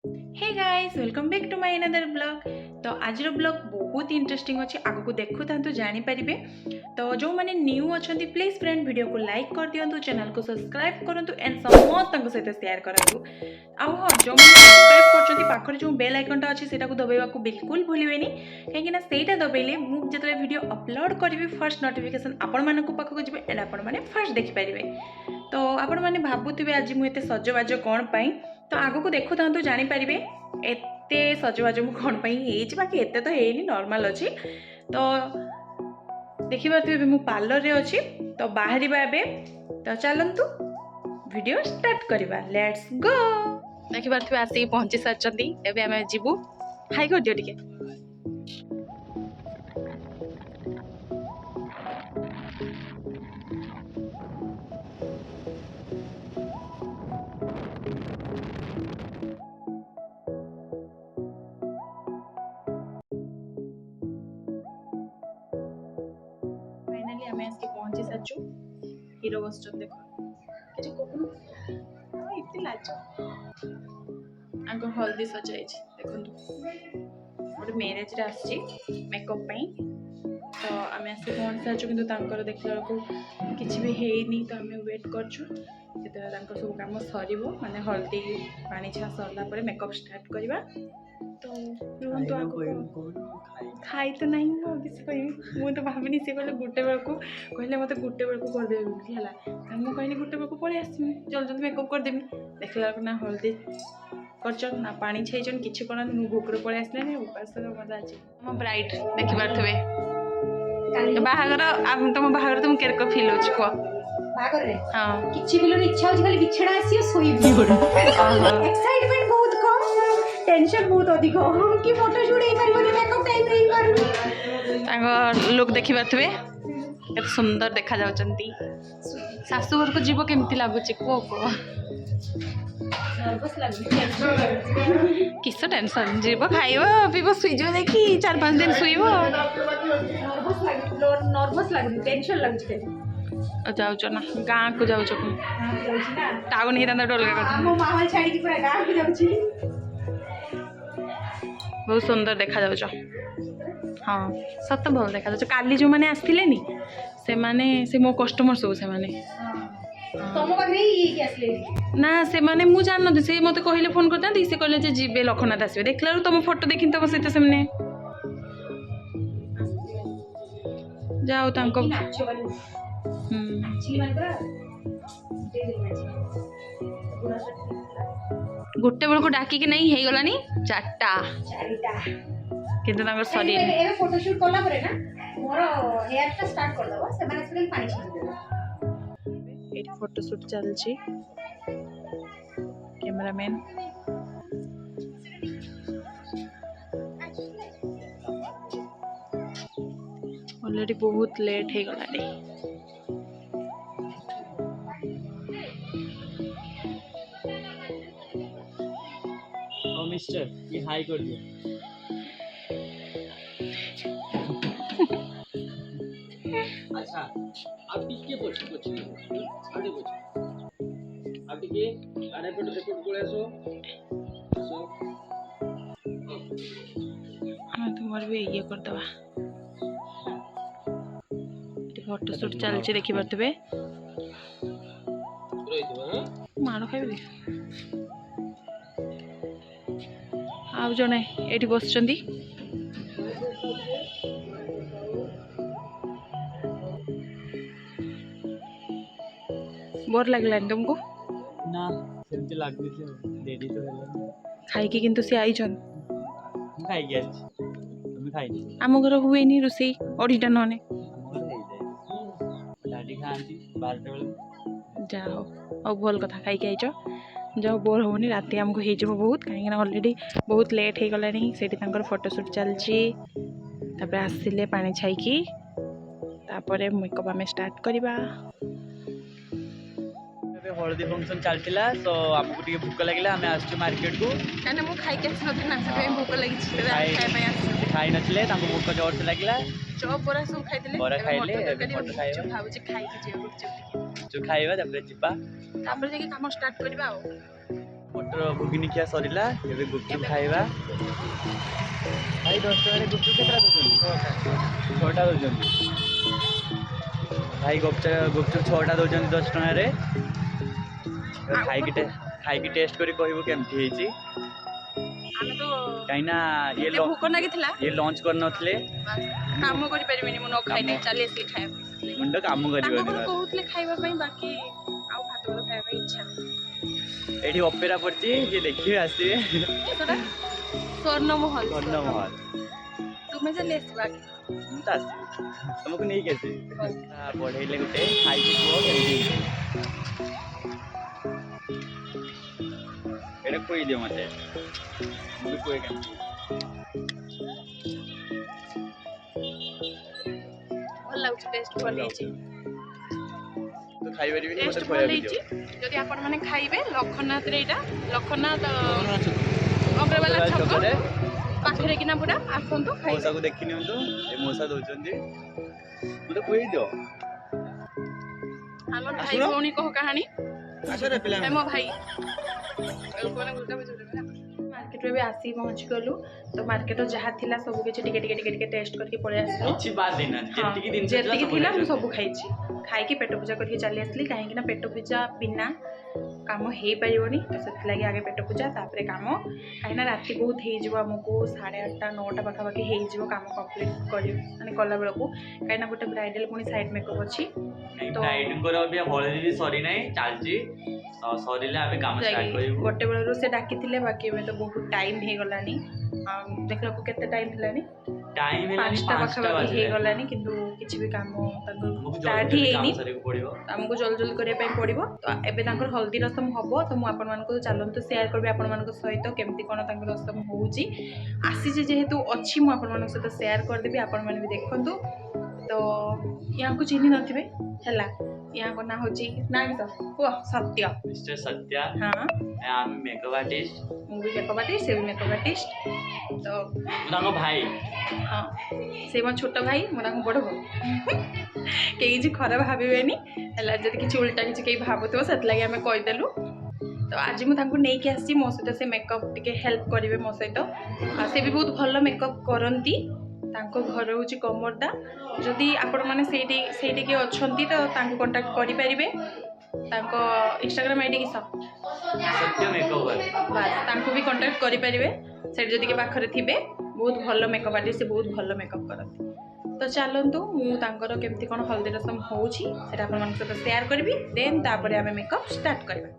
Hey guys welcome back to my another blog. तो आज blog बहुत इंटरेस्टिंग अच्छे आगू देखु था जानी पारिबे। तो जो मैंने न्यू अच्छा प्लीज फ्रेंड वीडियो को लाइक कर दिंतु, चैनल को सब्सक्राइब करूँ एंड समस्त सहित शेयर करूँ। हाँ जो मैंने सब्सक्राइब कर जो बेल आइकनटा अच्छे से दबाइबा बिल्कुल भूलेनि कहीं से दबाइले मुझे वीडियो अपलोड करी फर्स्ट नोटिफिकेशन आपण मान पाखक जी एंड आपण मैंने फर्स्ट देखिपारे। तो आपण मैंने भावुवे आज मुझे सजबाज कौन पाई, तो आगू को देखु था जानीपारे एते सजबाज मु कौन बाकी एते तो है नॉर्मल अच्छी। तो देखिए मु पार्लर रे अच्छी, तो बाहर एबे तो चलतु वीडियो स्टार्ट करवा, लेट्स गो। देखिए आसिक पहुंची सारी एबे आम जीवु। हाई कर दियो टिके। फाइनली आम आसिक पहुंची सारचु। हीरो बस देखो इतनी लाज आग हल्दी सजाई देखो गोटे मैरेज रे आसी मेकअप पाई। तो आम आसिक पहुंच सारचु कि देखला बेलू किसी भी हैनी, तो आम वेट करछु सब कम सर माने हल्दी पानी छा सरला पर मेकअप स्टार्ट करवा। तो रुहतु आगे खाई तो नहीं किसी कह मुझे भाविनी सी कहले गोटे बेलू कहले मत गोटे बेलू करदे है। मुझे कहनी गोटे बेलू पलि आसमी जल्दी जल्दी मेकअप करदेवी। देखला ना हल्दी करचन ना पानी छाईचन किसी कर भोकर पलि आसलानी उपास मजा अच्छे। तुम ब्राइट देखिपे बाहागर तुम बाहागर तुम केरक फिल हो कह बागरे हां किछि बिलो इच्छा हो खाली बिछड़ा आसी सोई एक्साइटमेंट बहुत कम, टेंशन बहुत अधिक हम कि फोटो शूट हे परबो मेकअप टाइम रे परबो। तांग लोक देखि पाथबे केते सुंदर देखा जाउचंती। सासू घर को जीव केमती लागुची को नर्वस लागुची किस टेंशन जीव खाइबो पीबो सुइजो देखि 4-5 दिन सुइबो। नर्वस लागुची टेंशन लागुची जाऊच ना गाँ को जाऊच टाउन ही डोल माहौल छाड़ी पूरा गाँव को जाउची। बहुत सुंदर देखा जाउच। हाँ सत भल देखा जाउच। काली जो माने आस्थिले नी से माने से मो कस्टमर सब से माने तम पाखरे ये आसले ना से माने मु जान न से मते कहले फोन करता से कहले जे जीबे लखनाथ आसबे। देखला तुम फोटो देखिन तम सहित से माने जाओ तांको गोटे बेलू डाकिक नहीं हो गलानी 4टा किंतु सरी फोटो शूट कला परे ना मोर हेयर टा स्टार्ट कर दबो से माने से पानी छाड़ देबो। एटी फोटो शूट चलची कैमरामैन ऑलरेडी बहुत लेट हो गलानी। मिस्टर ये हाई कर दियो। अच्छा आप टिके पछी पछी आडे पछी आप टिके आडे पे रिपोर्ट कोले आसो आसो। हां तुमर भी ये कर दवा फोटो शूट चलची देखि परतबे रहि दो। हां मारो खाइबे देख आउ जने एठी बसचंदी बोर लागलानी तुमको ना सेमती लागबी से रेडी तो हेला खाई के किंतु से आइछन हम खाई गया तुम खाई आम घर हुए नी रोसई अढ़ीटा नने दादी खाती 12टा बेल जाओ और भल कथा खाई के आइछ जाओ बोर होनी राति आमको हो बहुत कहीं ऑलरेडी बहुत लेट हो गलानी से फोटोशूट चलची तापर आसिले पानी छाईकी तापर मेकअप आम स्टार्ट करवा। हल्दी फंक्शन चलता तो आमको टे भूक लगे आम आस मार्केट को कहना खाई ना भोक लगी खाई नथिले भूक जोर से लगे चप बरा सब खाइले बरा खाइले भाबुची खाई के जे जो खाइबा तापर जिबा तापर जे काम स्टार्ट करबा। फोटो घुगनी खिया सरिला एबे गुपचुप खाइबा भाई 10 टका गुपचुप केतरा दउछन 6टा दउछन भाई गुपचुप 6टा दउछन 10 टका रे खाइकी टेस्ट करी कहबो केमथि हेची आमे तो काइना ये एते भूख नागिथिला ये लॉन्च कर नथले काम करि परिबिनी मु न खाइले चले से खाइबा मुंड काम ताको करिबनी कहउतले खाइबा पई बाकी आउ भात बड़ खाइबा पई इच्छा एठी ऑपेरा पड़ची ये देखिए आसीबे एतडा स्वर्णमहल स्वर्णमहल तुमे जे लेस बाकी ମୁଁ ତ ଆସିବି ତମକୁ ନେଇକି ଆସିବି ବଢ଼େଇଲେ ଗୋଟେ ଖାଇକି କୁହ କେମିତି ଏଇଟା ଖୁଇଦିଅ ମୋତେ ମୁଁ ବି କୁହେ କେମିତି ଭଲ ଲାଗୁଛି ଟେଷ୍ଟ ଭଲ ହେଇଛି ତ ଖାଇପାରିବିନି ଟେଷ୍ଟ ମୋତେ ଭଲ ଖୁଆଇବାକୁ ହେଇଛି ଦିଅ ଯଦି ଆପଣମାନେ ଖାଇବେ ଲଖନାଥରେ ଏଇଟା ଲଖନାଥ ଅଗ୍ରୱାଲା ଛକ ଛକରେ ପାଖରେ କିନା ପୁରା ଆସନ୍ତୁ ଖାଇବେ ମଉସାକୁ ଦେଖି ନିଅନ୍ତୁ ଏ ମଉସା ଦଉଛନ୍ତି ମୋତେ ଖୁଏଇ ଦିଅ ଆମର ଭାଇ ଆସୁନ। ଭଉଣୀ କହ କାହାଣୀ ଆସରେ ପିଲା ମୋ ଭାଇ ମାର୍କେଟରେ ଏବେ ଆସିକି ପହଞ୍ଚି ଗଲୁ ତ ମାର୍କେଟର ଯାହା ଥିଲା ସବୁ କିଛି ଟିକେ ଟିକେ ଟିକେ ଟିକେ ଟେଷ୍ଟ କରିକି ପଳେଇ ଆସିଲୁ କିଛି ବାଦ ଦେଇନାହାନ୍ତି ଯେତିକି ଜିନିଷ ଯେତିକି ଥିଲା ମୁଁ ନେଇଛନ୍ତି। ସବୁ ଖାଇଛି ଖାଇକି ପେଟ ପୂଜା କରିକି ଚାଲି ଆସିଲି କାହିଁକି ନା ପେଟ ପୂଜା ବିନା କାମ ହେଇପାରିବନି ତ ସେଥିଲାଗି ଆଗେ ପେଟ ପୂଜା ତାପରେ କାମ କାହିଁକିନା ରାତି ବହୁତ ହେଇଯିବ ଆମକୁ 8:30 9ଟା ପାଖାପାଖି ହେଇଯିବ କାମ କମ୍ପ୍ଲିଟ୍ କରି ମାନେ କଲାବେଳକୁ କାହିଁକିନା ଗୋଟେ ବ୍ରାଇଡାଲ୍ ପୁଣି ସାଇଡ୍ ମେକଅପ୍ ଅଛି ତ ବ୍ରାଇଡଙ୍କର ବି ହଳଦୀ ବି ସରି ନାହିଁ ଚାଲିଛି ସରିଲେ ଆମେ କାମ ଷ୍ଟାର୍ଟ ଯାଇକି କରିବୁ ଗୋଟେ ବେଳରୁ ସେ ଡାକିଥିଲେ ବାକି ଏବେ ତ ବହୁତ ଟାଇମ୍ ହେଇଗଲାଣି ଦେଖିବାକୁ କେତେ ଟାଇମ୍ ହେଲାଣି ଟାଇମ୍ ହେଲାଣି 5ଟା 5ଟା ପାଖାପାଖି ବାଜିଲାଣି ହେଇଗଲାଣି କିନ୍ତୁ କିଛି ବି କାମ ତାଙ୍କର ଆମକୁ ଷ୍ଟାର୍ଟ ଜଲ୍ଦି ହେଇନି କାମ ସାରିବାକୁ ପଡ଼ିବ ଆମକୁ ଜଲ୍ଦି ଜଲ୍ଦି କରିବା ପାଇଁ ପଡ଼ିବ ତ ଏବେ ତାଙ୍କର ହଳଦୀ ରସମ ହେବ ତ ମୁଁ ଆପଣମାନଙ୍କୁ ଚାଲନ୍ତୁ ସେୟାର କରିବି ଆପଣମାନଙ୍କ ସହିତ କେମିତି କ'ଣ ତାଙ୍କର ରସମ ହେଉଛି ଆସିଛି ଯେହେତୁ ଅଛି ମୁଁ ଆପଣମାନଙ୍କ ସହିତ ସେୟାର କରିଦେବି ଆପଣମାନେ ବି ଦେଖନ୍ତୁ ତ ୟାଙ୍କୁ ଚିହ୍ନି ନଥିବେ ହେଲା ୟାଙ୍କ ନାଁ ହେଉଛି ନା କି ତ କୁହ ସତ୍ୟ ମିଷ୍ଟର ସତ୍ୟା ହଁ ଆମେ ମେକଅପ୍ ଆର୍ଟିଷ୍ଟ ମୁଁ ବି ମେକଅପ୍ ଆର୍ଟିଷ୍ଟ ସେ ବି ମେକଅପ୍ ଆର୍ଟିଷ୍ଟ ତ ମୁଁ ତାଙ୍କ ଭାଇ ହଁ ସେ ମୋ ଛୋଟ ଭାଇ ମୁଁ ତାଙ୍କୁ ବଡ଼ ଭାଇ କେହି କିଛି ଖରାପ ଭାବିବେନି ହେଲା ଯଦି କିଛି ଉଲ୍ଟା କିଛି କେହି ଭାବୁଥିବ ସେଥିଲାଗି ଆମେ କହିଦେଲୁ ତ ଆଜି ମୁଁ ତାଙ୍କୁ ନେଇକି ଆସିଛି ମୋ ସହିତ ସେ ମେକଅପ୍ ଟିକେ ହେଲ୍ପ କରିବେ ମୋ ସହିତ ଆଉ ସେ ବି ବହୁତ ଭଲ ମେକଅପ୍ କରନ୍ତି ତାଙ୍କ ଘର ହେଉଛି କମର୍ଦା ଯଦି ଆପଣମାନେ ସେଇଠି କିଏ ଅଛନ୍ତି ତ ତାଙ୍କୁ କଣ୍ଟାକ୍ଟ କରିପାରିବେ ତାଙ୍କ ଇନଷ୍ଟାଗ୍ରାମ ଆଇଡି କିସ ସତ୍ୟ ମେକଅପ୍ ବାସ୍ ତାଙ୍କୁ ବି କଣ୍ଟାକ୍ଟ କରିପାରିବେ ସେଠି ଯଦି କିଏ ପାଖରେ ଥିବେ ବହୁତ ଭଲ ମେକଅପ୍ ଆର୍ଟିଷ୍ଟ ସେ ବହୁତ ଭଲ ମେକଅପ୍ କରନ୍ତି ତ ଚାଲନ୍ତୁ ମୁଁ ତାଙ୍କର କେମିତି କ'ଣ ହଳଦୀ ରସମ ହେଉଛି ସେଇଟା ଆପଣମାନଙ୍କ ସହିତ ସେୟାର କରିବି ଦେନ୍ ତାପରେ ଆମେ ମେକଅପ୍ ଷ୍ଟାର୍ଟ କରିବା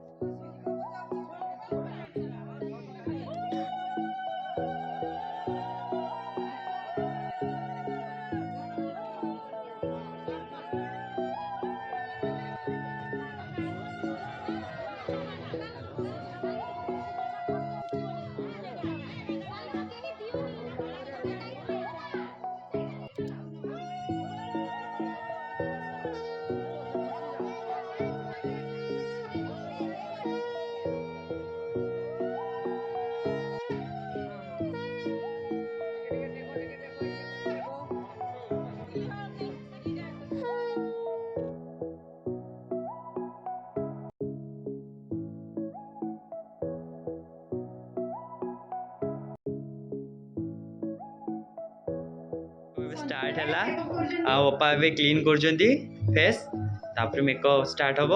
स्टार्ट है आपा ए क्लीन कर फेस तापर मेकअप स्टार्ट हम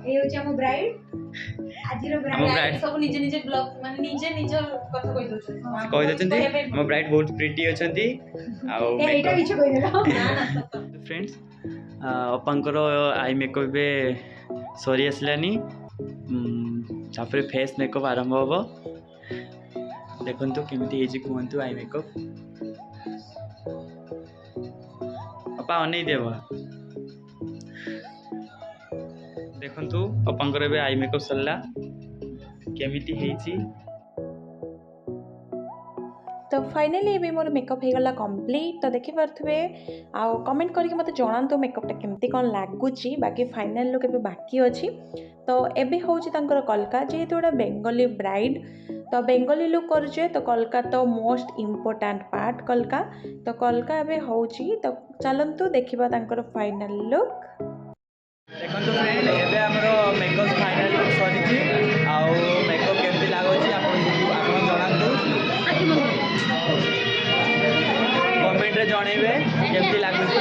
এই হচ্ছে আমার ব্রাইড আজির ଆମ ব্রাইড bride- ସବୁ ନିଜେ ନିଜେ ବ୍ଲଗ ମାନେ ନିଜେ ନିଜ କଥା କହିଦେଉଛନ୍ତି कही देते मो ब्राइड बहुत प्रिटी अच्छा এইটা কিছু কই দিল फ्रेंड्स अपांकर आई मेकअप भी सरी आसलानी तापर फेस मेकअप आरंभ हम देखु केमती कहतु आई मेकअप अपा अनै देव देखु अपांकर भी आई मेकअप सरला केमिति हेची तो फाइनाली ये मोर मेकअप हो गला कंप्लीट तो देखि पार्थुबे आ कमेंट करके मते जणांतो मेकअपटा केमती कोन लागुची बाकी फाइनल लुक एबे बाकी अछि तो एबे होची तांकर कलका जेहेतु एटा बेंगली ब्राइड तो बेंगली लुक करछे तो कलका तो मोस्ट इम्पोर्टेंट पार्ट कलका तो कलका एबे होची तो चलंतु देखिबा तांकर फाइनल लुक देखो फ्रेंड एबे हमरो मेकअप फाइनल लुक सरी आउ जणेबे केमती लागुची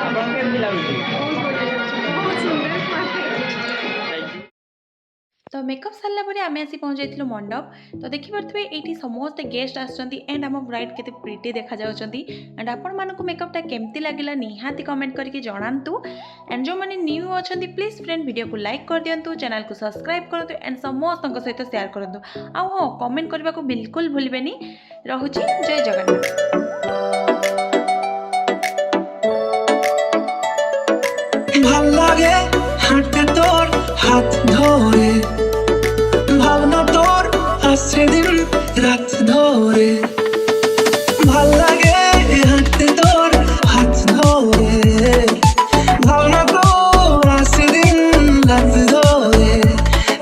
आपन केमती लागुची बहुत सुंदर परफेक्ट। Thank you. तो मेकअप सारा पर आम आसी पहुँच जाइलु मंडप। तो देखिपे ये समस्त गेस्ट आसछंती एंड आम ब्राइड केते प्रिटी देखा जाउछंती एंड आपण मानकु मेकअपटा केमती लागिला निहाती कमेंट करके जणांतु एंड जो माने न्यू अछंती प्लीज फ्रेंड वीडियो को लाइक कर दियंतु चैनल को सब्सक्राइब करंतु एंड समस्त सहित शेयर करंतु आ हां कमेंट करबा को बिल्कुल भूलबेनी। रहुची जय जगन्नाथ। ভাল লাগে হাঁটতে তোর হাত ধরে ভাবনা তোর আসছে দিন রাত ধরে ভাল লাগে হাঁটতে তোর হাত ধরে ভাবনা তোর আসছে দিন রাত ধরে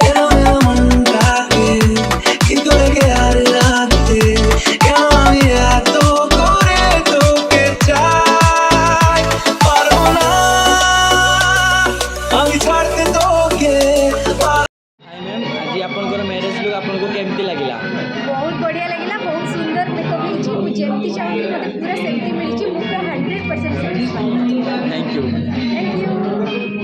এরম মনটাকে কি করে কে আর রাতে কেন আমি এত করে তোকে চাই পারবো না আমি ছাড়তে তোকে हाय मैम आज आपनकर मैरिज लुक आपनको केमती लागिला बहुत बढ़िया लगिला बहुत सुंदर मेकअप ହେଇଛି ମୁଁ ଯେମିତି ଚାହୁଁଥିଲି ମୋତେ ପୁରା ସେମିତି ମିଳିଛି ମୁଁ ପୁରା 100% satisfied. Thank you. Thank you.